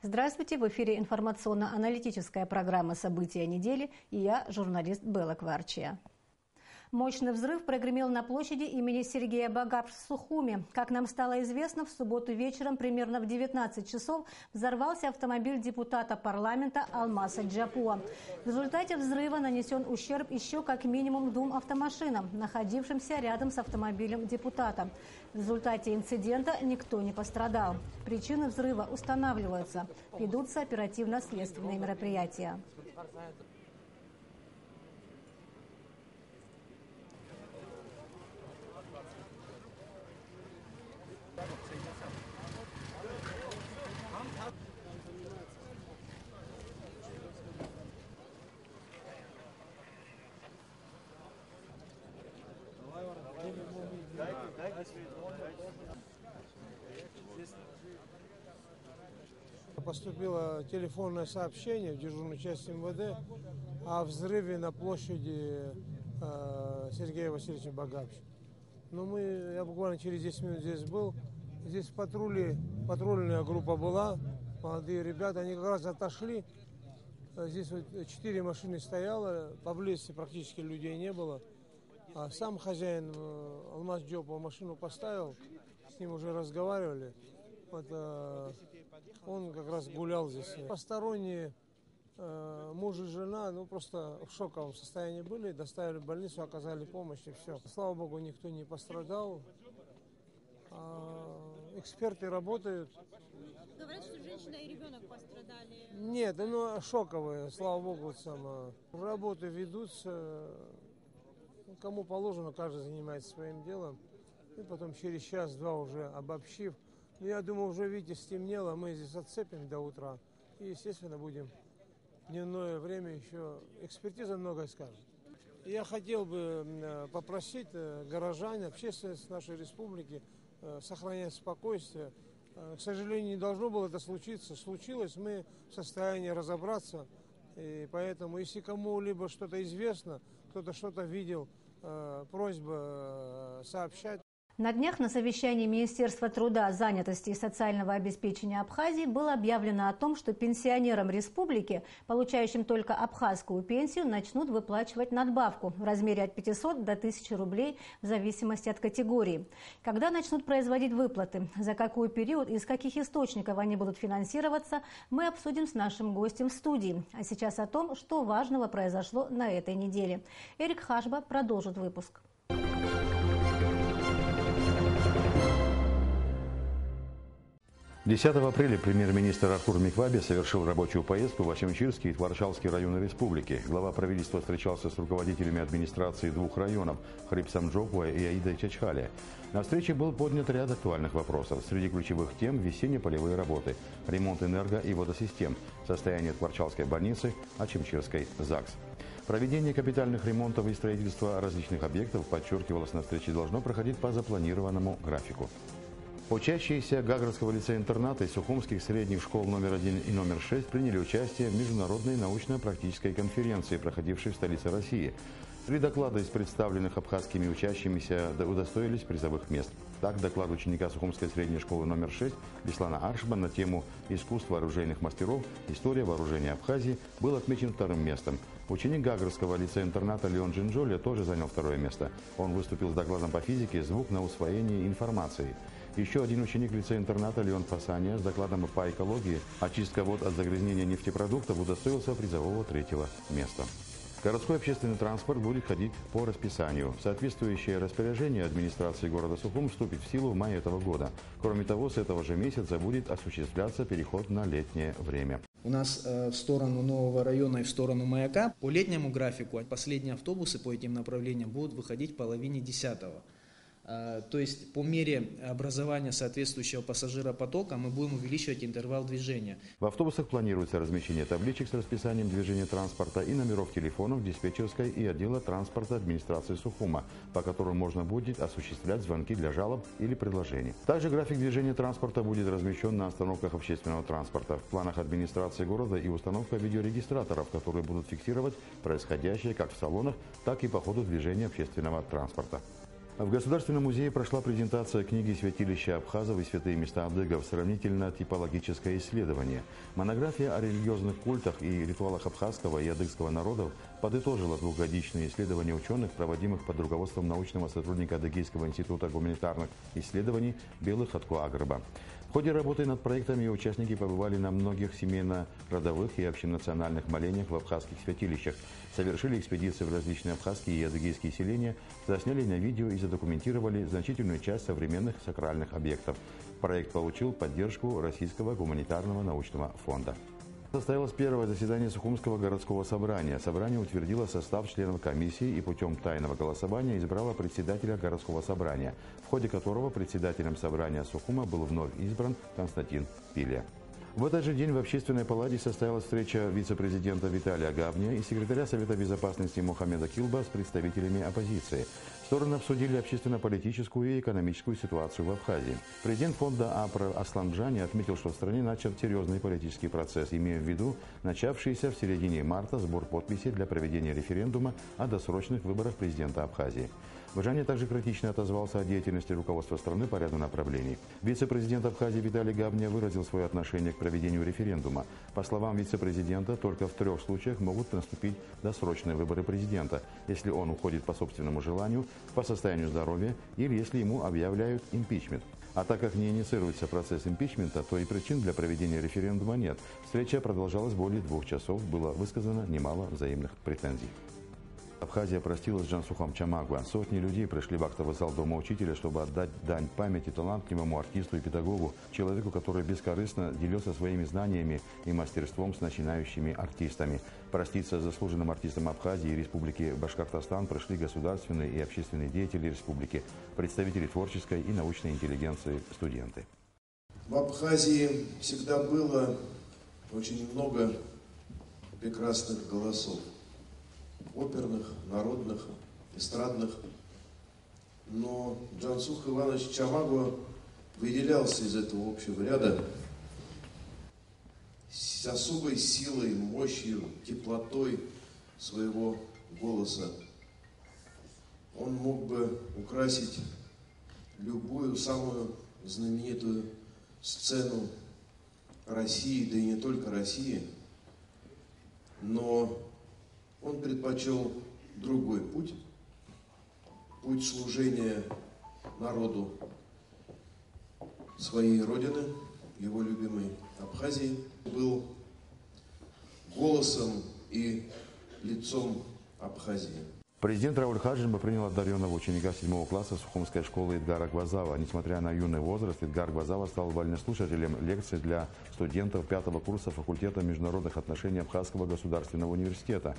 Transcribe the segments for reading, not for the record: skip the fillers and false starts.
Здравствуйте! В эфире информационно-аналитическая программа «События недели» и я, журналист Белла Кварчия. Мощный взрыв прогремел на площади имени Сергея Багапши в Сухуми. Как нам стало известно, в субботу вечером примерно в 19 часов взорвался автомобиль депутата парламента Алмаса Джапуа. В результате взрыва нанесен ущерб еще как минимум 2 автомашинам, находившимся рядом с автомобилем депутата. В результате инцидента никто не пострадал. Причины взрыва устанавливаются. Ведутся оперативно-следственные мероприятия. Поступило телефонное сообщение в дежурную часть МВД о взрыве на площади Сергея Васильевича Багапши. Я буквально через 10 минут здесь был. Здесь патрульная группа была, молодые ребята, они как раз отошли. Здесь вот 4 машины стояло, поблизости практически людей не было. А сам хозяин Алмаз Джапуа машину поставил, с ним уже разговаривали. Он как раз гулял здесь. Посторонние муж и жена, просто в шоковом состоянии были, доставили в больницу, оказали помощь и все. Слава богу, никто не пострадал. Эксперты работают. Говорят, что женщина и ребенок пострадали. Нет, шоковые, слава богу, работы ведутся. Кому положено, каждый занимается своим делом. И потом через час-два уже обобщив. Я думаю, уже, видите, стемнело, мы здесь отцепим до утра. И, естественно, будем в дневное время еще. Экспертиза многое скажет. Я хотел бы попросить горожан, общественность нашей республики сохранять спокойствие. К сожалению, не должно было это случиться. Случилось, мы в состоянии разобраться. И поэтому, если кому-либо что-то известно, кто-то что-то видел, просьба сообщать. На днях на совещании Министерства труда, занятости и социального обеспечения Абхазии было объявлено о том, что пенсионерам республики, получающим только абхазскую пенсию, начнут выплачивать надбавку в размере от 500 до 1000 рублей в зависимости от категории. Когда начнут производить выплаты, за какой период и из каких источников они будут финансироваться, мы обсудим с нашим гостем в студии. А сейчас о том, что важного произошло на этой неделе. Эрик Хашба продолжит выпуск. 10 апреля премьер-министр Артур Микваби совершил рабочую поездку в Ачимчирский и Творчалский районы республики. Глава правительства встречался с руководителями администрации 2 районов – Хрипсам Джапуа и Аида Чачхали. На встрече был поднят ряд актуальных вопросов. Среди ключевых тем – весенне-полевые работы, ремонт энерго- и водосистем, состояние Творчалской больницы, Ачимчирской ЗАГС. Проведение капитальных ремонтов и строительства различных объектов, подчеркивалось на встрече, должно проходить по запланированному графику. Учащиеся Гагрского лицея-интерната и сухумских средних школ номер 1 и номер 6 приняли участие в международной научно-практической конференции, проходившей в столице России. 3 доклада из представленных абхазскими учащимися удостоились призовых мест. Так, доклад ученика Сухумской средней школы номер 6 Беслана Аршба на тему «Искусство оружейных мастеров. История вооружения Абхазии» был отмечен 2-м местом. Ученик Гагрского лицея-интерната Леон Джинджоли тоже занял 2-е место. Он выступил с докладом по физике «Звук на усвоение информации». Еще один ученик лицея-интерната Леон Фасания с докладом по экологии «Очистка вод от загрязнения нефтепродуктов» удостоился призового 3-го места. Городской общественный транспорт будет ходить по расписанию. Соответствующее распоряжение администрации города Сухум вступит в силу в мае этого года. Кроме того, с этого же месяца будет осуществляться переход на летнее время. У нас в сторону нового района и в сторону маяка по летнему графику последние автобусы по этим направлениям будут выходить в половине 10-го. То есть по мере образования соответствующего пассажиропотока мы будем увеличивать интервал движения. В автобусах планируется размещение табличек с расписанием движения транспорта и номеров телефонов диспетчерской и отдела транспорта администрации Сухума, по которым можно будет осуществлять звонки для жалоб или предложений. Также график движения транспорта будет размещен на остановках общественного транспорта. В планах администрации города и установка видеорегистраторов, которые будут фиксировать происходящее как в салонах, так и по ходу движения общественного транспорта. В Государственном музее прошла презентация книги «Святилища абхазов и святые места адыгов. Сравнительно-типологическое исследование». Монография о религиозных культах и ритуалах абхазского и адыгского народов подытожила двухгодичные исследования ученых, проводимых под руководством научного сотрудника Адыгейского института гуманитарных исследований Белых Хаткуагрба. В ходе работы над проектом ее участники побывали на многих семейно-родовых и общенациональных молениях в абхазских святилищах, совершили экспедиции в различные абхазские и адыгейские селения, засняли на видео и задокументировали значительную часть современных сакральных объектов. Проект получил поддержку Российского гуманитарного научного фонда. Состоялось первое заседание Сухумского городского собрания. Собрание утвердило состав членов комиссии и путем тайного голосования избрало председателя городского собрания, в ходе которого председателем собрания Сухума был вновь избран Константин Пилия. В этот же день в Общественной палате состоялась встреча вице-президента Виталия Габния и секретаря Совета безопасности Мухаммеда Килба с представителями оппозиции. Стороны обсудили общественно-политическую и экономическую ситуацию в Абхазии. Президент фонда АПР Аслан Бжани отметил, что в стране начат серьезный политический процесс, имея в виду начавшийся в середине марта сбор подписей для проведения референдума о досрочных выборах президента Абхазии. Бжани также критично отозвался о деятельности руководства страны по ряду направлений. Вице-президент Абхазии Виталий Габния выразил свое отношение к проведению референдума. По словам вице-президента, только в 3 случаях могут наступить досрочные выборы президента, если он уходит по собственному желанию, по состоянию здоровья или если ему объявляют импичмент. А так как не инициируется процесс импичмента, то и причин для проведения референдума нет. Встреча продолжалась более 2 часов, было высказано немало взаимных претензий. Абхазия простилась с Джансухом Чамагуа. Сотни людей пришли в актовый зал Дома учителя, чтобы отдать дань памяти талантливому артисту и педагогу, человеку, который бескорыстно делился своими знаниями и мастерством с начинающими артистами. Проститься с заслуженным артистом Абхазии и Республики Башкортостан пришли государственные и общественные деятели республики, представители творческой и научной интеллигенции, студенты. В Абхазии всегда было очень много прекрасных голосов. Оперных, народных, эстрадных. Но Джансух Иванович Чамагуа выделялся из этого общего ряда с особой силой, мощью, теплотой своего голоса. Он мог бы украсить любую самую знаменитую сцену России, да и не только России, но он предпочел другой путь, путь служения народу своей родины, его любимой Абхазии. Был голосом и лицом Абхазии. Президент Рауль Хаджимба принял одаренного ученика 7 класса Сухумской школы Эдгара Гвазава. Несмотря на юный возраст, Эдгар Гвазава стал вольнослушателем лекций для студентов 5-го курса факультета международных отношений Абхазского государственного университета.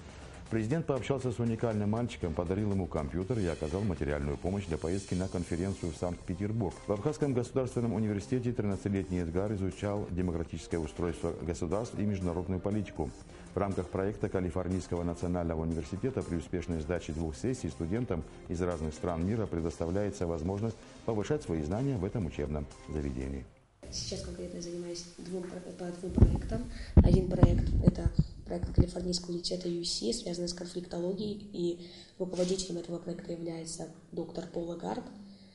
Президент пообщался с уникальным мальчиком, подарил ему компьютер и оказал материальную помощь для поездки на конференцию в Санкт-Петербург. В Абхазском государственном университете 13-летний Эдгар изучал демократическое устройство государств и международную политику. В рамках проекта Калифорнийского национального университета при успешной сдаче 2 сессий студентам из разных стран мира предоставляется возможность повышать свои знания в этом учебном заведении. Сейчас конкретно я занимаюсь по 2 проектам. Один проект – это проект Калифорнийского университета UC, связанный с конфликтологией, и руководителем этого проекта является доктор Пола Гард.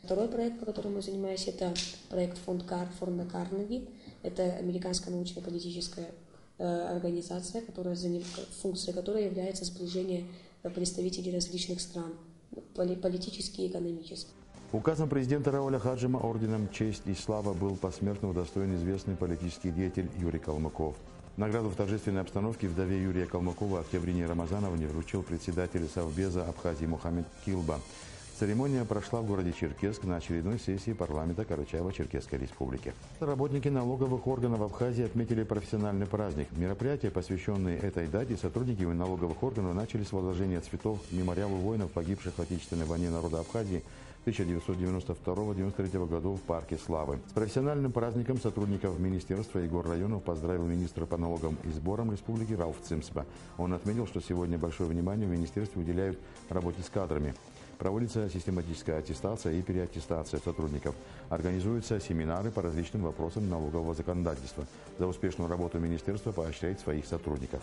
Второй проект, по которому я занимаюсь, это проект фонда Карнеги. Это американская научно-политическая организация, функция которой является сближение представителей различных стран, политически и экономически. Указом президента Рауля Хаджима орденом «Честь и слава» был посмертно удостоен известный политический деятель Юрий Калмыков. Награду в торжественной обстановке вдове Юрия Калмыкова Октябрине Рамазановне вручил председатель Совбеза Абхазии Мухаммед Килба. Церемония прошла в городе Черкесск на очередной сессии парламента Карачаево-Черкесской республики. Работники налоговых органов Абхазии отметили профессиональный праздник. Мероприятия, посвященные этой дате, сотрудники налоговых органов начали с возложения цветов к мемориалу воинов, погибших в Отечественной войне народа Абхазии 1992-1993 годов в Парке Славы. С профессиональным праздником сотрудников министерства и горрайонов поздравил министр по налогам и сборам республики Рауф Цимсба. Он отметил, что сегодня большое внимание в министерстве уделяют работе с кадрами. Проводится систематическая аттестация и переаттестация сотрудников. Организуются семинары по различным вопросам налогового законодательства. За успешную работу министерство поощряет своих сотрудников.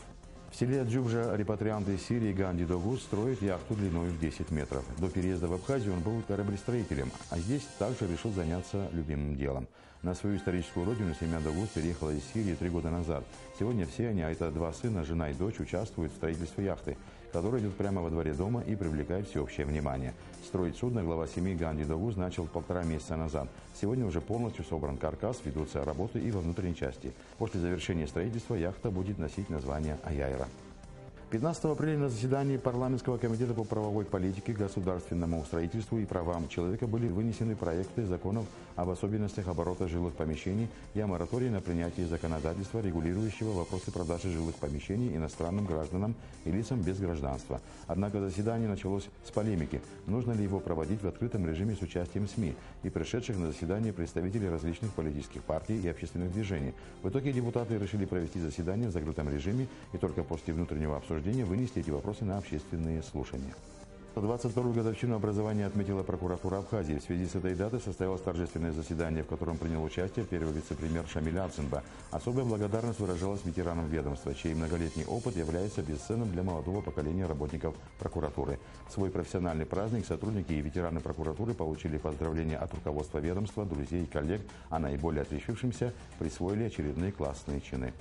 В селе Джубжа репатриант из Сирии Ганди Догуз строит яхту длиной в 10 метров. До переезда в Абхазию он был кораблестроителем, а здесь также решил заняться любимым делом. На свою историческую родину семья Догуз переехала из Сирии 3 года назад. Сегодня все они, а это 2 сына, жена и дочь, участвуют в строительстве яхты, которая идет прямо во дворе дома и привлекает всеобщее внимание. Строить судно глава семьи Ганди Догуз начал 1,5 месяца назад. Сегодня уже полностью собран каркас, ведутся работы и во внутренней части. После завершения строительства яхта будет носить название «Аяйра». 15 апреля на заседании Парламентского комитета по правовой политике, государственному строительству и правам человека были вынесены проекты законов об особенностях оборота жилых помещений и о моратории на принятие законодательства, регулирующего вопросы продажи жилых помещений иностранным гражданам и лицам без гражданства. Однако заседание началось с полемики, нужно ли его проводить в открытом режиме с участием СМИ и пришедших на заседание представителей различных политических партий и общественных движений. В итоге депутаты решили провести заседание в закрытом режиме и только после внутреннего обсуждения вынести эти вопросы на общественные слушания. 22-ю годовщину образования отметила прокуратура Абхазии. В связи с этой датой состоялось торжественное заседание, в котором принял участие первый вице-премьер Шамиль Ацинба. Особая благодарность выражалась ветеранам ведомства, чей многолетний опыт является бесценным для молодого поколения работников прокуратуры. В свой профессиональный праздник сотрудники и ветераны прокуратуры получили поздравления от руководства ведомства, друзей и коллег, а наиболее отличившимся присвоили очередные классные чины.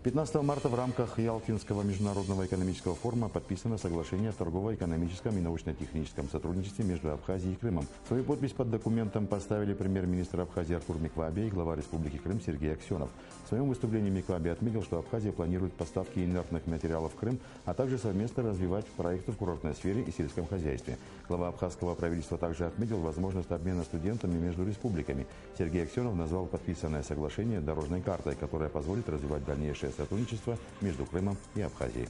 15 марта в рамках Ялтинского международного экономического форума подписано соглашение о торгово-экономическом и научно-техническом сотрудничестве между Абхазией и Крымом. Свою подпись под документом поставили премьер-министр Абхазии Артур Миквабе и глава Республики Крым Сергей Аксенов. В своем выступлении Миквабе отметил, что Абхазия планирует поставки инертных материалов в Крым, а также совместно развивать проекты в курортной сфере и сельском хозяйстве. Глава абхазского правительства также отметил возможность обмена студентами между республиками. Сергей Аксенов назвал подписанное соглашение дорожной картой, которая позволит развивать дальнейшее сотрудничество между Крымом и Абхазией.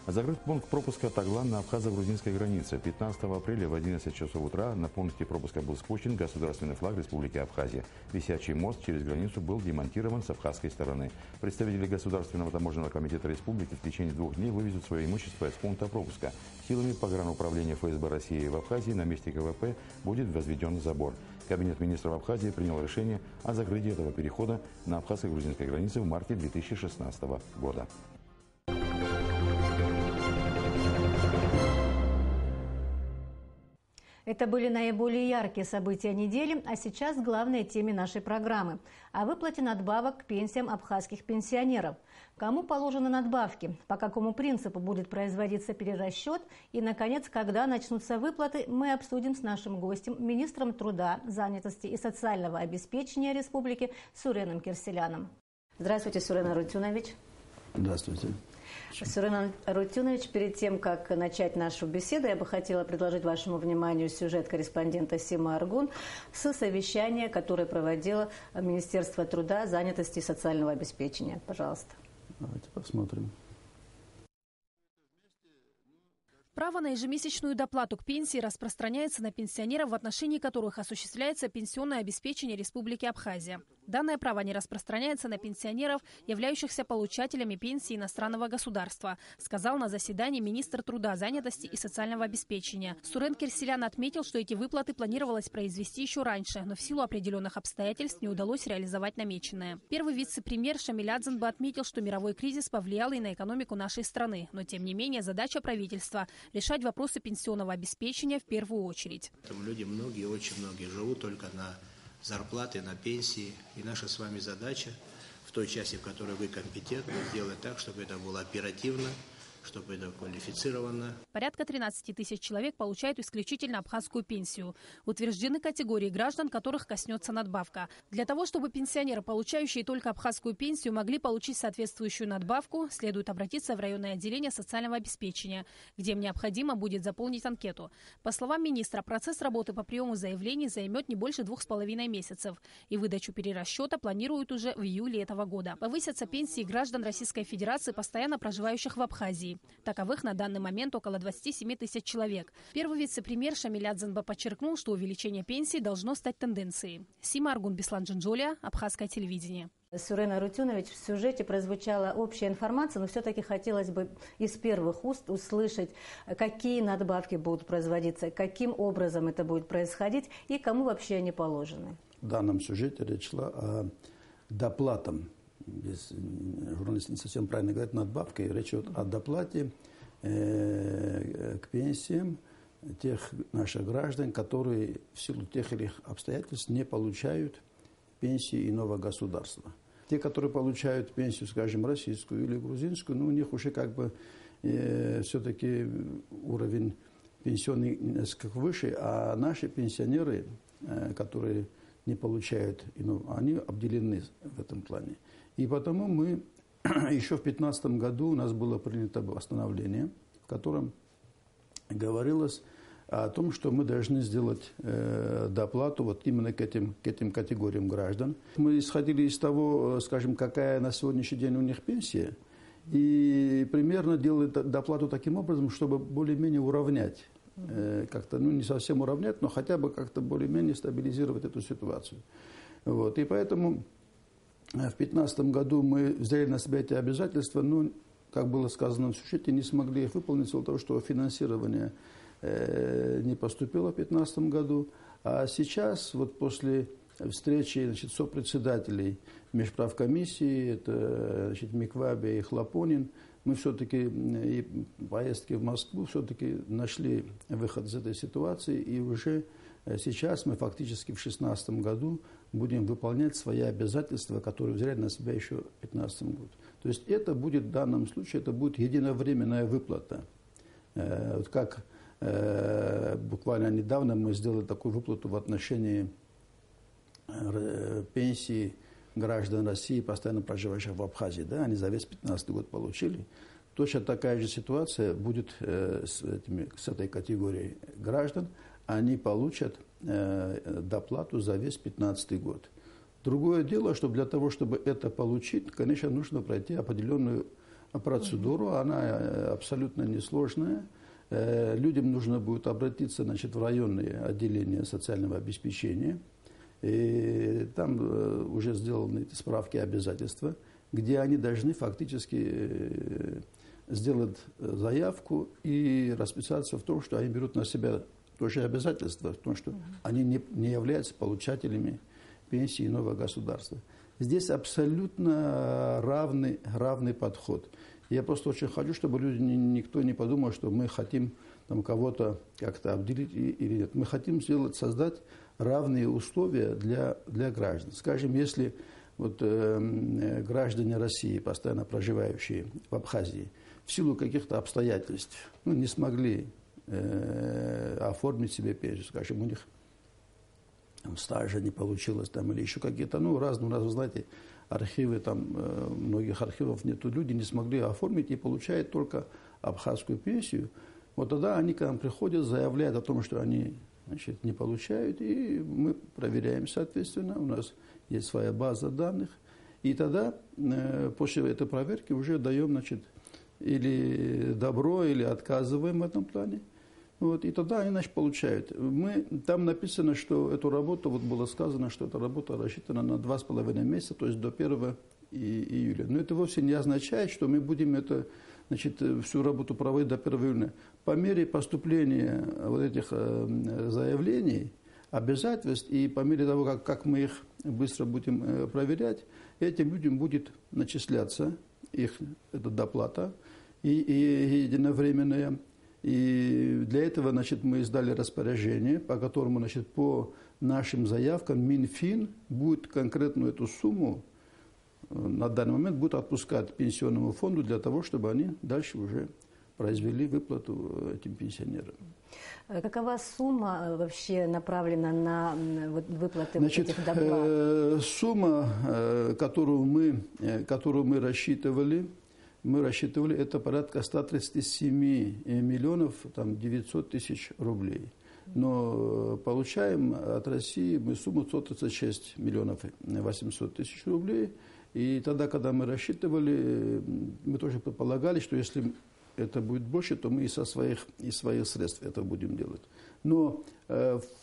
Закрыт пункт пропуска Таглан на абхазо-грузинской границе. 15 апреля в 11 часов утра на пункте пропуска был спущен государственный флаг Республики Абхазия. Висячий мост через границу был демонтирован с абхазской стороны. Представители Государственного таможенного комитета республики в течение 2 дней вывезут свое имущество из пункта пропуска. Силами погрануправления ФСБ России в Абхазии на месте КВП будет возведен забор. Кабинет министров Абхазии принял решение о закрытии этого перехода на абхазско-грузинской границе в марте 2016 года. Это были наиболее яркие события недели, а сейчас главные темы нашей программы – о выплате надбавок к пенсиям абхазских пенсионеров. Кому положены надбавки, по какому принципу будет производиться перерасчет и, наконец, когда начнутся выплаты, мы обсудим с нашим гостем, министром труда, занятости и социального обеспечения республики Суреном Кирселяном. Здравствуйте, Сурен Арутюнович. Здравствуйте. Сурен Арутюнович, перед тем, как начать нашу беседу, я бы хотела предложить вашему вниманию сюжет корреспондента Симы Аргун с совещания, которое проводило Министерство труда, занятости и социального обеспечения. Пожалуйста. Давайте посмотрим. Право на ежемесячную доплату к пенсии распространяется на пенсионеров, в отношении которых осуществляется пенсионное обеспечение Республики Абхазия. Данное право не распространяется на пенсионеров, являющихся получателями пенсии иностранного государства, сказал на заседании министр труда, занятости и социального обеспечения. Сурен Кирселян отметил, что эти выплаты планировалось произвести еще раньше, но в силу определенных обстоятельств не удалось реализовать намеченное. Первый вице-премьер Шамиль Ацинба отметил, что мировой кризис повлиял и на экономику нашей страны, но тем не менее задача правительства – решать вопросы пенсионного обеспечения в первую очередь. Люди очень многие живут только на зарплаты, на пенсии. И наша с вами задача в той части, в которой вы компетентны, сделать так, чтобы это было оперативно, чтобы это квалифицировано. Порядка 13 тысяч человек получают исключительно абхазскую пенсию. Утверждены категории граждан, которых коснется надбавка. Для того, чтобы пенсионеры, получающие только абхазскую пенсию, могли получить соответствующую надбавку, следует обратиться в районное отделение социального обеспечения, где им необходимо будет заполнить анкету. По словам министра, процесс работы по приему заявлений займет не больше 2,5 месяцев. И выдачу перерасчета планируют уже в июле этого года. Повысятся пенсии граждан Российской Федерации, постоянно проживающих в Абхазии. Таковых на данный момент около 27 тысяч человек. Первый вице-премьер Шамиль Ацинба подчеркнул, что увеличение пенсий должно стать тенденцией. Сима Аргун, Беслан Джинджолия, Абхазское телевидение. Сурен Арутюнович, в сюжете прозвучала общая информация, но все-таки хотелось бы из первых уст услышать, какие надбавки будут производиться, каким образом это будет происходить и кому вообще они положены. В данном сюжете речь шла о доплатам журналист не совсем правильно говорит, надбавка, и речь идет о доплате к пенсиям тех наших граждан, которые в силу тех или иных обстоятельств не получают пенсии иного государства. Те, которые получают пенсию, скажем, российскую или грузинскую, у них уже как бы все-таки уровень пенсионный несколько выше, а наши пенсионеры, которые не получают, они обделены в этом плане. И потому мы еще в 2015 году у нас было принято постановление, в котором говорилось о том, что мы должны сделать доплату вот именно к этим категориям граждан. Мы исходили из того, скажем, какая на сегодняшний день у них пенсия, и примерно делали доплату таким образом, чтобы более-менее уравнять, как-то, не совсем уравнять, но хотя бы как-то более-менее стабилизировать эту ситуацию. Вот. И поэтому в 2015 году мы взяли на себя эти обязательства, но, как было сказано в сюжете, не смогли их выполнить из-за того, что финансирование не поступило в 2015 году. А сейчас, вот после встречи сопредседателей межправкомиссии, это Миквабе и Хлопонин, мы все-таки и поездки в Москву все-таки нашли выход из этой ситуации, и уже сейчас мы фактически в 2016 году будем выполнять свои обязательства, которые взяли на себя еще в 2015 году. То есть это будет в данном случае, это будет единовременная выплата. Вот как буквально недавно мы сделали такую выплату в отношении пенсии граждан России, постоянно проживающих в Абхазии. Да, они за весь 2015 год получили. Точно такая же ситуация будет с этой категорией граждан. Они получат доплату за весь 2015 год. Другое дело, что для того, чтобы это получить, конечно, нужно пройти определенную процедуру. Она абсолютно несложная. Людям нужно будет обратиться, в районные отделения социального обеспечения. И там уже сделаны эти справки и обязательства, где они должны фактически сделать заявку и расписаться в том, что они берут на себя тоже обязательства, в том, что они не являются получателями пенсии иного государства. Здесь абсолютно равный подход. Я просто очень хочу, чтобы никто не подумал, что мы хотим кого-то как-то обделить или нет. Мы хотим создать равные условия для граждан. Скажем, если граждане России, постоянно проживающие в Абхазии, в силу каких-то обстоятельств не смогли оформить себе пенсию, скажем, у них стажа не получилось или еще какие-то, разные, вы знаете, архивы, многих архивов нету, люди не смогли оформить и получают только абхазскую пенсию. Вот тогда они к нам приходят, заявляют о том, что они не получают, и мы проверяем, соответственно, у нас есть своя база данных, и тогда после этой проверки уже даем, или добро, или отказываем в этом плане. И тогда они, получают. Там написано, что эту работу, было сказано, что эта работа рассчитана на 2,5 месяца, то есть до 1 июля. Но это вовсе не означает, что мы будем всю работу проводить до 1 июля. По мере поступления этих заявлений, обязательств, и по мере того, как мы их быстро будем проверять, этим людям будет начисляться эта доплата и единовременная. И для этого, мы издали распоряжение, по которому, по нашим заявкам Минфин будет конкретную эту сумму на данный момент будет отпускать пенсионному фонду для того, чтобы они дальше уже произвели выплату этим пенсионерам. Какова сумма вообще направлена на выплаты этих доплат? Сумма, которую мы рассчитывали, это порядка 137 миллионов 900 тысяч рублей. Но получаем от России мы сумму 136 миллионов 800 тысяч рублей. И тогда, когда мы рассчитывали, мы тоже предполагали, что если это будет больше, то мы из своих средств это будем делать. Но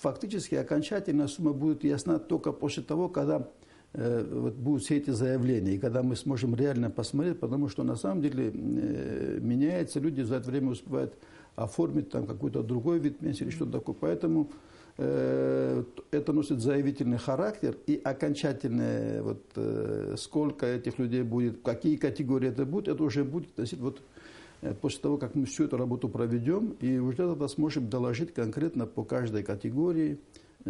фактически окончательная сумма будет ясна только после того, когда будут все эти заявления, и когда мы сможем реально посмотреть, потому что на самом деле меняется, люди за это время успевают оформить какой-то другой вид пенсии или что-то такое. Поэтому это носит заявительный характер, и окончательное, сколько этих людей будет, какие категории это будет, это уже будет после того, как мы всю эту работу проведем, и уже тогда сможем доложить конкретно по каждой категории,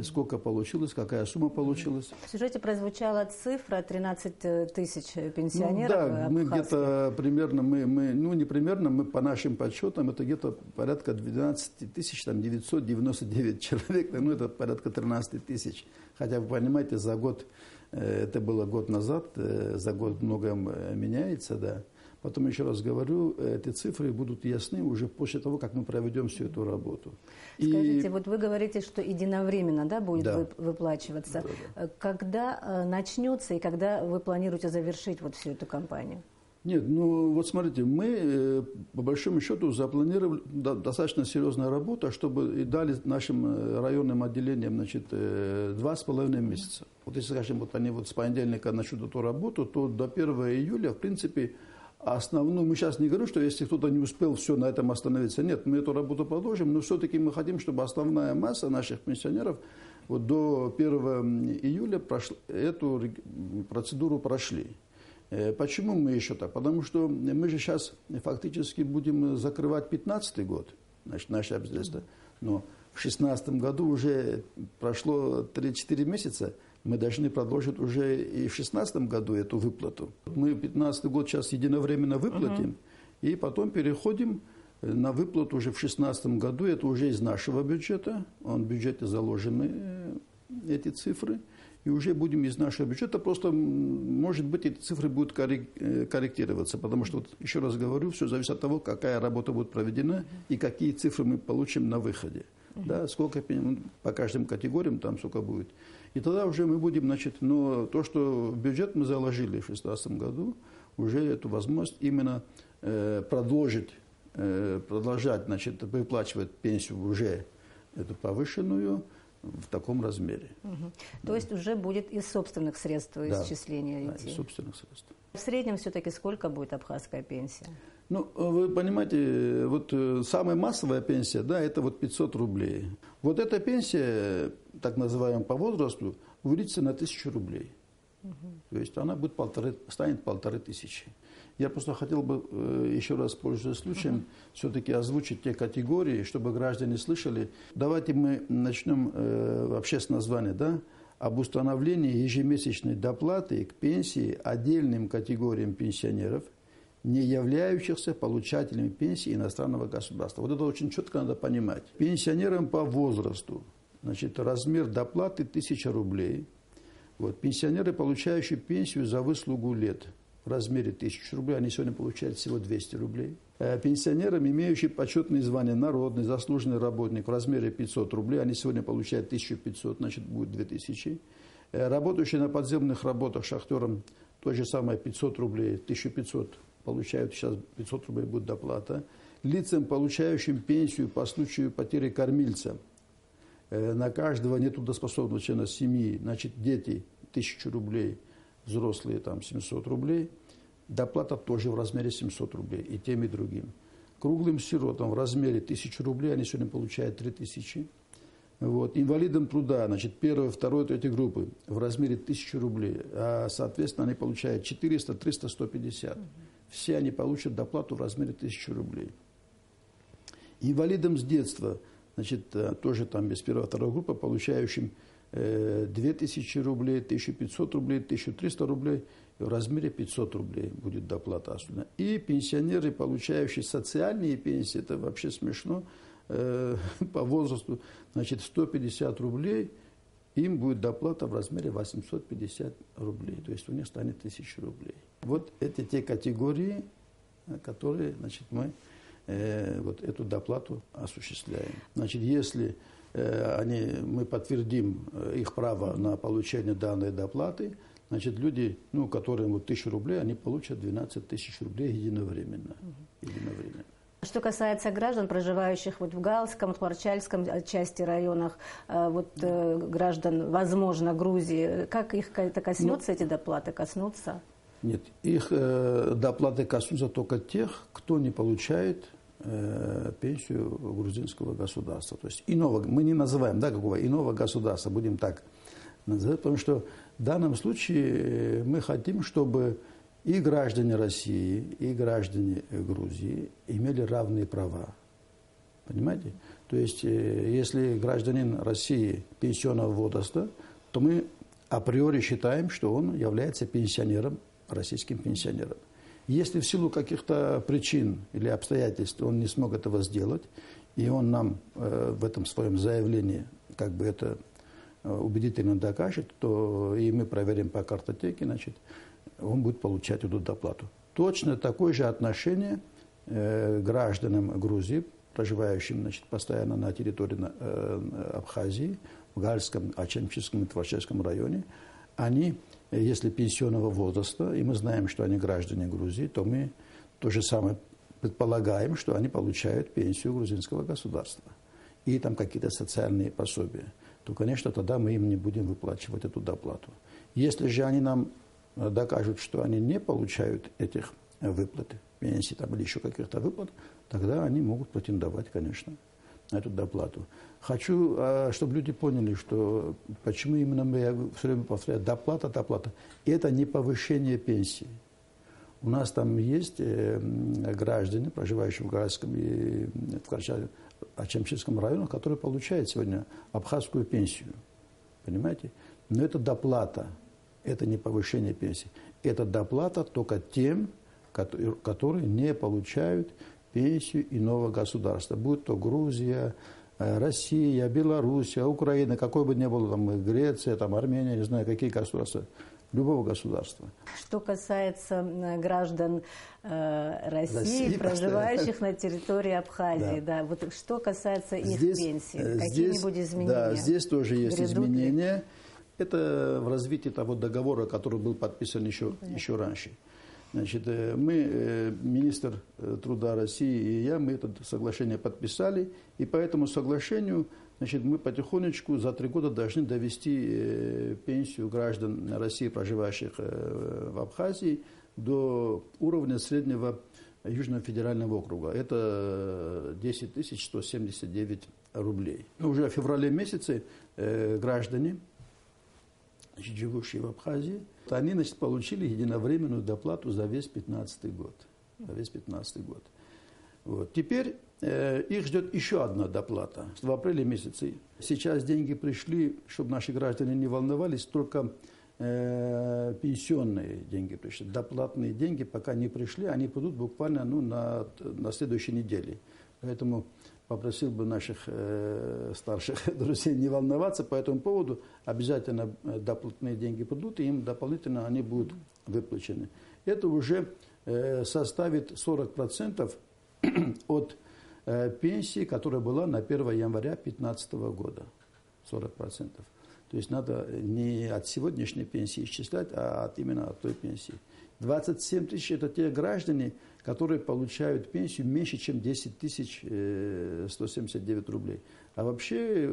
сколько получилось, какая сумма получилась. В сюжете прозвучала цифра 13 тысяч пенсионеров. Да, мы где-то примерно, мы по нашим подсчетам, это где-то порядка 12 тысяч, 999 человек, это порядка 13 тысяч. Хотя, вы понимаете, за год, это было год назад, за год многое меняется, да. Потом, еще раз говорю, эти цифры будут ясны уже после того, как мы проведем всю эту работу. Скажите, вы говорите, что единовременно, да, будет выплачиваться. Да. Когда начнется и когда вы планируете завершить всю эту кампанию? Нет, смотрите, мы по большому счету запланировали достаточно серьезную работу, чтобы и дали нашим районным отделениям 2,5 месяца. Если, скажем, они с понедельника начнут эту работу, то до 1 июля, в принципе, основную, мы сейчас не говорим, что если кто-то не успел, все, на этом остановиться. Нет, мы эту работу продолжим, но все-таки мы хотим, чтобы основная масса наших пенсионеров до 1 июля эту процедуру прошли. Почему мы еще так? Потому что мы же сейчас фактически будем закрывать 2015 год, наши обязательства. Но в 2016 году уже прошло 3-4 месяца, мы должны продолжить уже и в 2016 году эту выплату. Мы 2015 год сейчас единовременно выплатим, и потом переходим на выплату уже в 2016 году. Это уже из нашего бюджета, в бюджете заложены эти цифры, и уже будем из нашего бюджета. Просто, может быть, эти цифры будут корректироваться, потому что, еще раз говорю, все зависит от того, какая работа будет проведена и какие цифры мы получим на выходе. Да, сколько по каждым категориям там сколько будет. И тогда уже мы будем, но то, что в бюджет мы заложили в 2016 году, уже эту возможность именно продолжать, выплачивать пенсию уже эту повышенную в таком размере. То есть уже будет из собственных средств исчисления идти? Да, из собственных средств. В среднем все-таки сколько будет абхазская пенсия? Вы понимаете, самая массовая пенсия, это 500 рублей. Эта пенсия, так называемая по возрасту, увеличится на 1000 рублей. То есть она станет 1500. Я просто хотел бы еще раз, пользуясь случаем, все-таки озвучить те категории, чтобы граждане слышали. Давайте мы начнем вообще с названия, об установлении ежемесячной доплаты к пенсии отдельным категориям пенсионеров, не являющихся получателями пенсии иностранного государства. Это очень четко надо понимать. Пенсионерам по возрасту, размер доплаты 1000 рублей. Пенсионеры, получающие пенсию за выслугу лет в размере 1000 рублей, они сегодня получают всего 200 рублей. Пенсионерам, имеющим почетные звания народный, заслуженный работник в размере 500 рублей, они сегодня получают 1500, будет 2000. Работающие на подземных работах шахтерам то же самое 500 рублей, 1500 получают, сейчас 500 рублей будет доплата. Лицам, получающим пенсию по случаю потери кормильца, на каждого нетрудоспособного члена семьи, дети 1000 рублей, взрослые 700 рублей, доплата тоже в размере 700 рублей, и тем, и другим. Круглым сиротам в размере 1000 рублей, они сегодня получают 3000. Инвалидам труда, 1, 2, 3 группы в размере 1000 рублей, а, соответственно, они получают 400, 300, 150. Все они получат доплату в размере 1000 рублей. Инвалидам с детства, тоже без 1, 2 группы, получающим 2000 рублей, 1500 рублей, 1300 рублей, в размере 500 рублей будет доплата. И пенсионеры, получающие социальные пенсии, это вообще смешно, по возрасту, 150 рублей, им будет доплата в размере 850 рублей. То есть у них станет 1000 рублей. Это те категории, которые, мы эту доплату осуществляем. Если мы подтвердим их право на получение данной доплаты, люди, которым 1000 рублей, они получат 12 тысяч рублей единовременно. Что касается граждан, проживающих в Галском, Тхварчальском части районах, граждан, возможно, Грузии, как их это коснется, эти доплаты коснутся? Нет, их доплаты коснутся только тех, кто не получает пенсию грузинского государства. То есть иного, мы не называем, да, какого иного государства, будем так называть, потому что в данном случае мы хотим, чтобы и граждане России, и граждане Грузии имели равные права. Понимаете? То есть, если гражданин России пенсионного возраста, то мы априори считаем, что он является пенсионером, российским пенсионером. Если в силу каких-то причин или обстоятельств он не смог этого сделать, и он нам в этом своем заявлении как бы это убедительно докажет, то и мы проверим по картотеке, значит, он будет получать эту доплату. Точно такое же отношение гражданам Грузии, проживающим, значит, постоянно на территории Абхазии, в Гальском, Ачемческом и Творческом районе, они, если пенсионного возраста, и мы знаем, что они граждане Грузии, то мы то же самое предполагаем, что они получают пенсию грузинского государства и там какие-то социальные пособия, то, конечно, тогда мы им не будем выплачивать эту доплату. Если же они нам докажут, что они не получают этих выплат, пенсии там, или еще каких-то выплат, тогда они могут претендовать, конечно, на эту доплату. Хочу, чтобы люди поняли, что почему именно я все время повторяю, доплата. Это не повышение пенсии. У нас там есть граждане, проживающие в Гальском и в Ачемческом районах, которые получают сегодня абхазскую пенсию. Понимаете? Но это доплата. Это не повышение пенсии. Это доплата только тем, которые не получают пенсию иного государства. Будь то Грузия, Россия, Белоруссия, Украина, какой бы ни было, там, Греция, там, Армения, не знаю, какие государства. Любого государства. Что касается граждан России, проживающих на территории Абхазии, да. Вот что касается их пенсий, какие-нибудь изменения? Да, здесь тоже есть изменения. Это в развитии того договора, который был подписан еще раньше. Значит, мы, министр труда России и я, мы это соглашение подписали, и по этому соглашению, значит, мы потихонечку за 3 года должны довести пенсию граждан России, проживающих в Абхазии, до уровня среднего Южного федерального округа. Это 10 179 рублей. Уже в феврале месяце граждане, живущие в Абхазии, они, значит, получили единовременную доплату за весь 2015 год. Вот. Теперь их ждет еще одна доплата в апреле месяце. Сейчас деньги пришли, чтобы наши граждане не волновались, только пенсионные деньги пришли. Доплатные деньги пока не пришли, они придут буквально на следующей неделе. Поэтому попросил бы наших старших друзей не волноваться по этому поводу. Обязательно доплатные деньги придут, и им дополнительно они будут выплачены. Это уже составит 40% от пенсии, которая была на 1 января 2015 года. 40%. То есть надо не от сегодняшней пенсии исчислять, а именно от той пенсии. 27 тысяч – это те граждане, которые получают пенсию меньше, чем 10 179 рублей. А вообще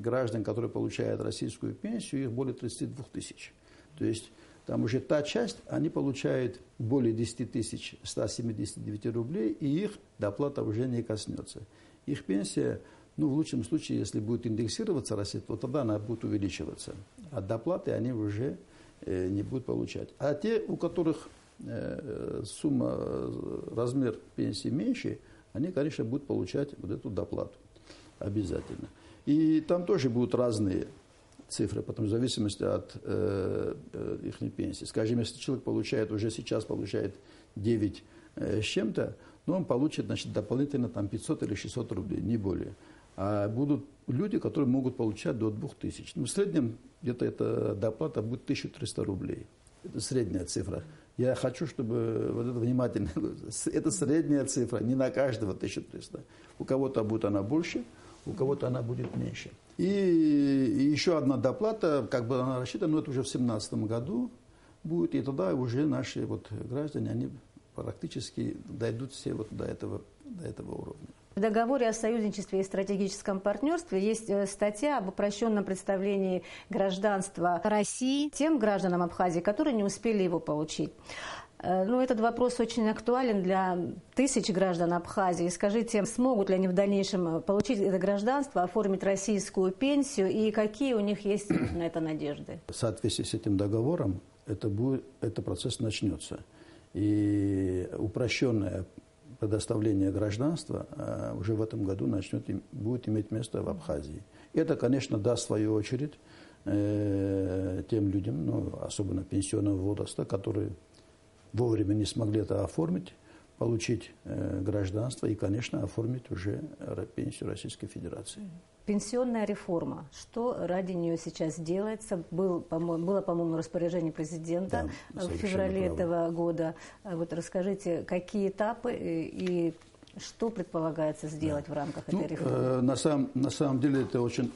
граждан, которые получают российскую пенсию, их более 32 тысяч. То есть там уже та часть, они получают более 10 179 рублей, и их доплата уже не коснется. Их пенсия, в лучшем случае, если будет индексироваться Россия, то тогда она будет увеличиваться. А доплаты они уже не будут получать. А те, у которых размер пенсии меньше, они, конечно, будут получать вот эту доплату обязательно. И там тоже будут разные цифры, потому что в зависимости от их пенсии. Скажем, если человек уже сейчас получает 9 с чем-то, он получит, значит, дополнительно там 500 или 600 рублей, не более. А будут люди, которые могут получать до 2000. В среднем где-то эта доплата будет 1300 рублей. Это средняя цифра. Я хочу, чтобы вот это внимательно, это средняя цифра, не на каждого 1300. У кого-то будет она больше, у кого-то она будет меньше. И еще одна доплата, как бы она рассчитана, но это уже в 2017 году будет, и тогда уже наши граждане, они практически дойдут все до этого уровня. В договоре о союзничестве и стратегическом партнерстве есть статья об упрощенном представлении гражданства России тем гражданам Абхазии, которые не успели его получить. Этот вопрос очень актуален для тысяч граждан Абхазии. Скажите, смогут ли они в дальнейшем получить это гражданство, оформить российскую пенсию, и какие у них есть на это надежды? В соответствии с этим договором этот процесс начнется. И упрощенное предоставление гражданства уже в этом году будет иметь место в Абхазии. Это, конечно, даст в свою очередь тем людям, особенно пенсионного возраста, которые вовремя не смогли это оформить, получить гражданство и, конечно, оформить уже пенсию Российской Федерации. Пенсионная реформа. Что ради нее сейчас делается? Было, по-моему, распоряжение президента в феврале этого года. Расскажите, какие этапы и что предполагается сделать в рамках этой реформы? На самом деле это очень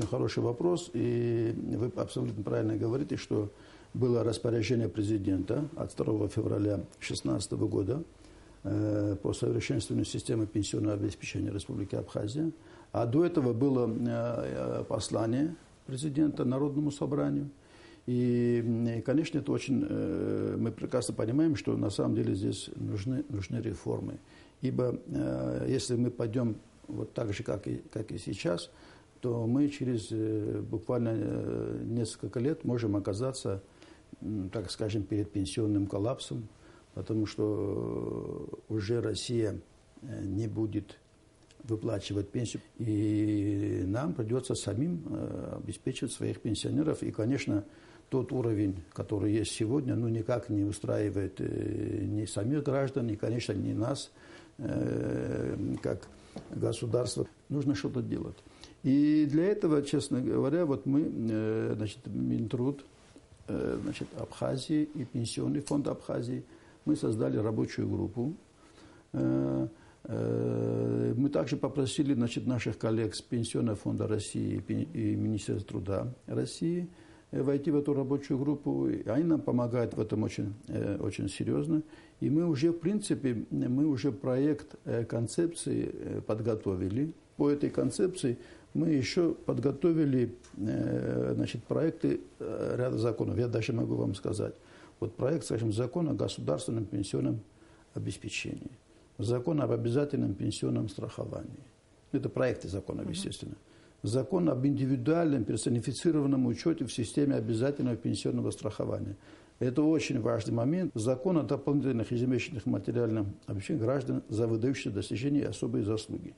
хороший вопрос. И вы абсолютно правильно говорите, что было распоряжение президента от 2 февраля 2016 года по совершенствованию системы пенсионного обеспечения Республики Абхазия. А до этого было послание президента Народному собранию. И, конечно, это мы прекрасно понимаем, что на самом деле здесь нужны реформы. Ибо если мы пойдем вот так же, как и сейчас, то мы через буквально несколько лет можем оказаться, так скажем, перед пенсионным коллапсом, потому что уже Россия не будет выплачивать пенсию, и нам придется самим обеспечивать своих пенсионеров. И, конечно, тот уровень, который есть сегодня, никак не устраивает ни самих граждан, и, конечно, ни нас, как государство. Нужно что-то делать. И для этого, честно говоря, мы, Минтруд, Абхазии и Пенсионный фонд Абхазии, мы создали рабочую группу. Мы также попросили наших коллег с Пенсионного фонда России и Министерства труда России войти в эту рабочую группу. Они нам помогают в этом очень серьезно. И мы уже, в принципе, проект концепции подготовили. По этой концепции мы еще подготовили проекты ряда законов. Я даже могу вам сказать. Проект, скажем, закон о государственном пенсионном обеспечении. Закон об обязательном пенсионном страховании. Это проекты законов, естественно. Закон об индивидуальном персонифицированном учете в системе обязательного пенсионного страхования. Это очень важный момент. Закон о дополнительных ежемесячных материальных обеспечениях граждан за выдающиеся достижения и особые заслуги.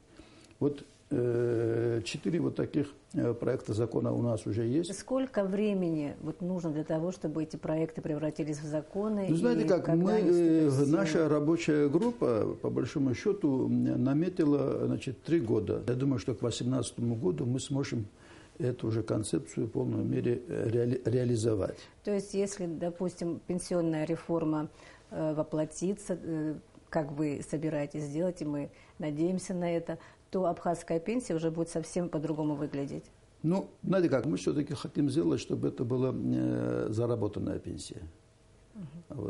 4 таких проекта закона у нас уже есть. Сколько времени нужно для того, чтобы эти проекты превратились в законы? Знаете как, наша рабочая группа, по большому счету, наметила 3 года. Я думаю, что к 2018 году мы сможем эту же концепцию в полной мере реализовать. То есть, если, допустим, пенсионная реформа воплотится, как вы собираетесь сделать, и мы надеемся на это, то абхазская пенсия уже будет совсем по-другому выглядеть. Знаете как, мы все-таки хотим сделать, чтобы это была заработанная пенсия.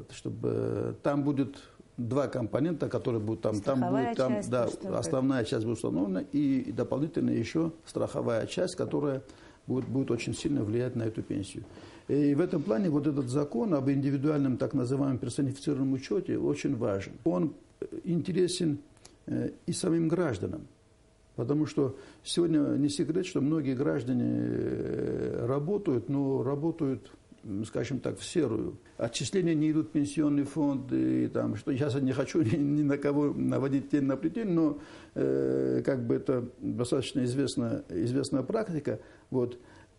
Чтобы там будет 2 компонента, которые будут основная часть будет установлена, и дополнительно еще страховая часть, которая будет очень сильно влиять на эту пенсию. И в этом плане этот закон об индивидуальном так называемом персонифицированном учете очень важен. Он интересен и самим гражданам. Потому что сегодня не секрет, что многие граждане работают, но работают, скажем так, в серую. Отчисления не идут в пенсионный фонд. И сейчас я не хочу ни на кого наводить тень на плетень, но это достаточно известная практика.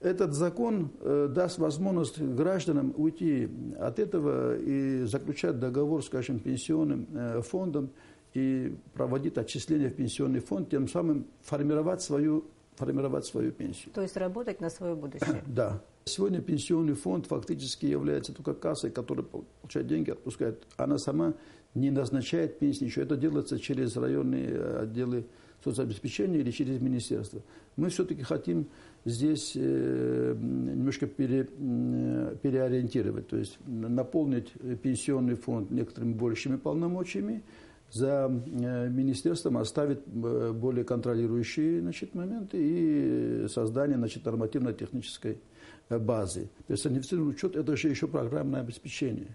Этот закон даст возможность гражданам уйти от этого и заключать договор, скажем, пенсионным фондом, и проводить отчисления в пенсионный фонд, тем самым формировать свою пенсию. То есть работать на свое будущее. Да. Сегодня пенсионный фонд фактически является только кассой, которая получает деньги, отпускает. Она сама не назначает пенсии, ничего. Это делается через районные отделы соцобеспечения или через министерство. Мы все-таки хотим здесь немножко переориентировать, то есть наполнить пенсионный фонд некоторыми большими полномочиями, за министерством оставить более контролирующие моменты и создание нормативно-технической базы. Персонифицированный учет – это же еще программное обеспечение.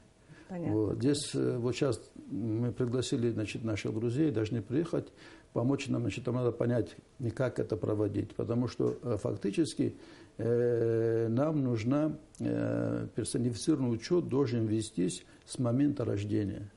Вот. Здесь вот сейчас мы пригласили, значит, наших друзей, должны приехать, помочь нам, значит, нам надо понять, как это проводить, потому что фактически нам нужна персонифицированный учет, должен вестись с момента рождения.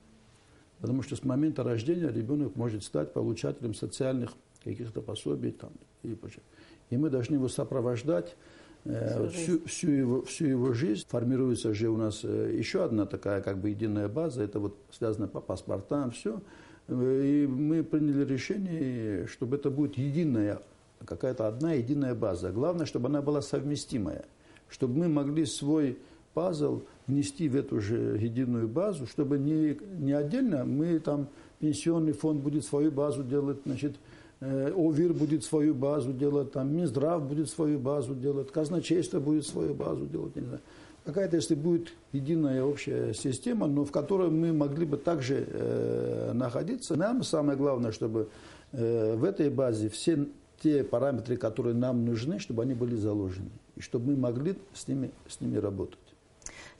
Потому что с момента рождения ребенок может стать получателем социальных каких-то пособий там, и прочее. И мы должны его сопровождать всю его жизнь. Формируется же у нас еще одна такая как бы единая база, это вот связано по паспортам, все. И мы приняли решение, чтобы это будет единая, какая-то одна единая база. Главное, чтобы она была совместимая, чтобы мы могли свой пазл внести в эту же единую базу, чтобы не отдельно, мы там, пенсионный фонд будет свою базу делать, значит, ОВИР будет свою базу делать, там, Минздрав будет свою базу делать, казначейство будет свою базу делать, не знаю. Какая-то, если будет единая общая система, но в которой мы могли бы также находиться. Нам самое главное, чтобы в этой базе все те параметры, которые нам нужны, чтобы они были заложены, и чтобы мы могли с ними работать.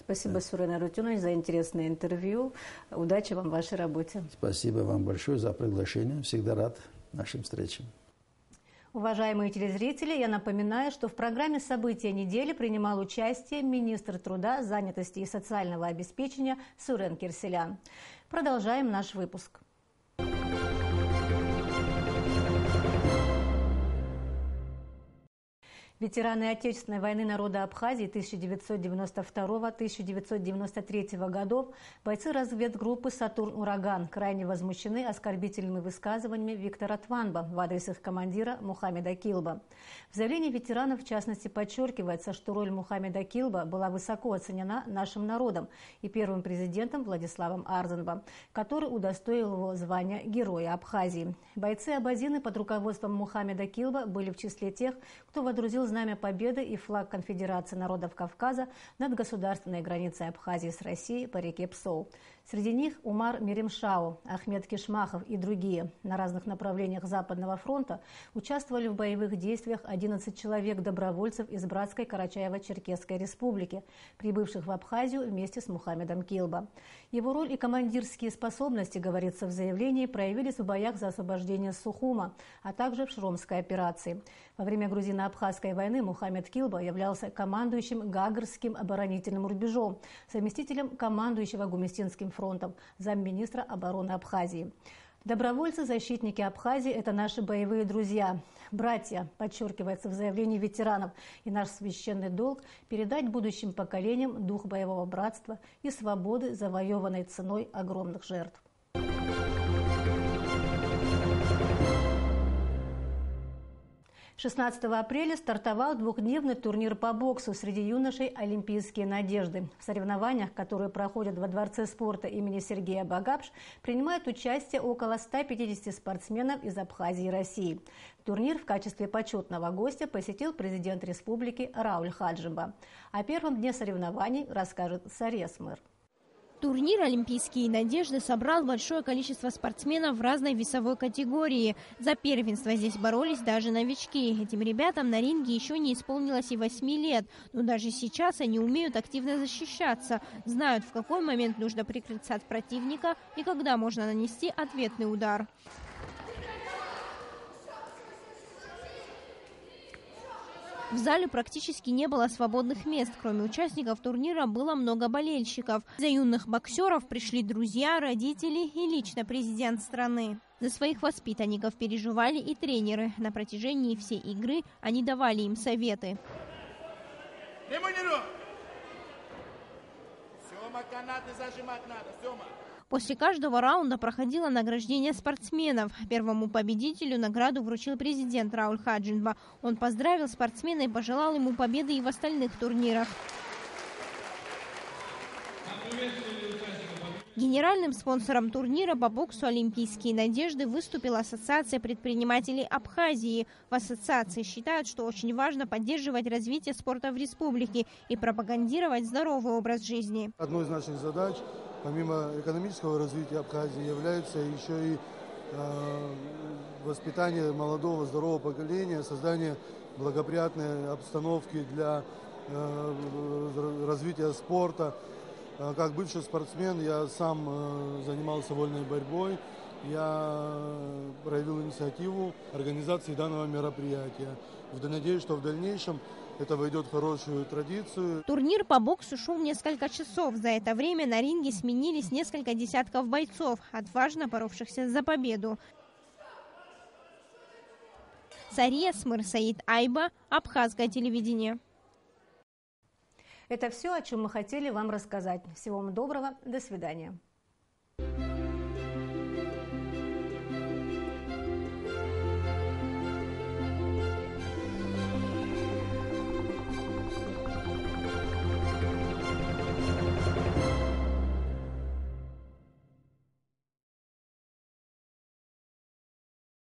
Спасибо, Сурен Арутюнович, за интересное интервью. Удачи вам в вашей работе. Спасибо вам большое за приглашение. Всегда рад нашим встречам. Уважаемые телезрители, я напоминаю, что в программе «События недели» принимал участие министр труда, занятости и социального обеспечения Сурен Кирселян. Продолжаем наш выпуск. Ветераны Отечественной войны народа Абхазии 1992-1993 годов, бойцы разведгруппы «Сатурн-Ураган» крайне возмущены оскорбительными высказываниями Виктора Тванба в адрес их командира Мухаммеда Килба. В заявлении ветеранов, в частности, подчеркивается, что роль Мухаммеда Килба была высоко оценена нашим народом и первым президентом Владиславом Арзенбом, который удостоил его звания Героя Абхазии. Бойцы Абазины под руководством Мухаммеда Килба были в числе тех, кто водрузил знамя Победы и флаг Конфедерации народов Кавказа над государственной границей Абхазии с Россией по реке Псоу. Среди них Умар Миримшау, Ахмед Кишмахов и другие. На разных направлениях Западного фронта участвовали в боевых действиях 11 человек-добровольцев из братской Карачаево-Черкесской республики, прибывших в Абхазию вместе с Мухаммедом Килба. Его роль и командирские способности, говорится в заявлении, проявились в боях за освобождение Сухума, а также в Шромской операции. Во время грузино-абхазской войны Мухаммед Килба являлся командующим Гагарским оборонительным рубежом, заместителем командующего Гумистинским фронтом, замминистра обороны Абхазии. Добровольцы-защитники Абхазии – это наши боевые друзья, братья, подчеркивается в заявлении ветеранов, и наш священный долг – передать будущим поколениям дух боевого братства и свободы, завоеванной ценой огромных жертв. 16 апреля стартовал двухдневный турнир по боксу среди юношей «Олимпийские надежды». В соревнованиях, которые проходят во Дворце спорта имени Сергея Багапш, принимают участие около 150 спортсменов из Абхазии и России. Турнир в качестве почетного гостя посетил президент республики Рауль Хаджимба. О первом дне соревнований расскажет Сарес Мыр. Турнир «Олимпийские надежды» собрал большое количество спортсменов в разной весовой категории. За первенство здесь боролись даже новички. Этим ребятам на ринге еще не исполнилось и 8 лет. Но даже сейчас они умеют активно защищаться, знают, в какой момент нужно прикрыться от противника и когда можно нанести ответный удар. В зале практически не было свободных мест. Кроме участников турнира было много болельщиков. За юных боксеров пришли друзья, родители и лично президент страны. За своих воспитанников переживали и тренеры. На протяжении всей игры они давали им советы. Канаты зажимать надо, Сёма. После каждого раунда проходило награждение спортсменов. Первому победителю награду вручил президент Рауль Хаджимба. Он поздравил спортсмена и пожелал ему победы и в остальных турнирах. Генеральным спонсором турнира по боксу «Олимпийские надежды» выступила Ассоциация предпринимателей Абхазии. В ассоциации считают, что очень важно поддерживать развитие спорта в республике и пропагандировать здоровый образ жизни. Одной из наших задач, помимо экономического развития Абхазии, является еще и воспитание молодого здорового поколения, создание благоприятной обстановки для развития спорта. Как бывший спортсмен я сам занимался вольной борьбой. Я проявил инициативу организации данного мероприятия. Надеюсь, что в дальнейшем это войдет в хорошую традицию. Турнир по боксу шел несколько часов. За это время на ринге сменились несколько десятков бойцов, отважно боровшихся за победу. Сария Смыр, Саид Айба, Абхазское телевидение. Это все, о чем мы хотели вам рассказать. Всего вам доброго. До свидания.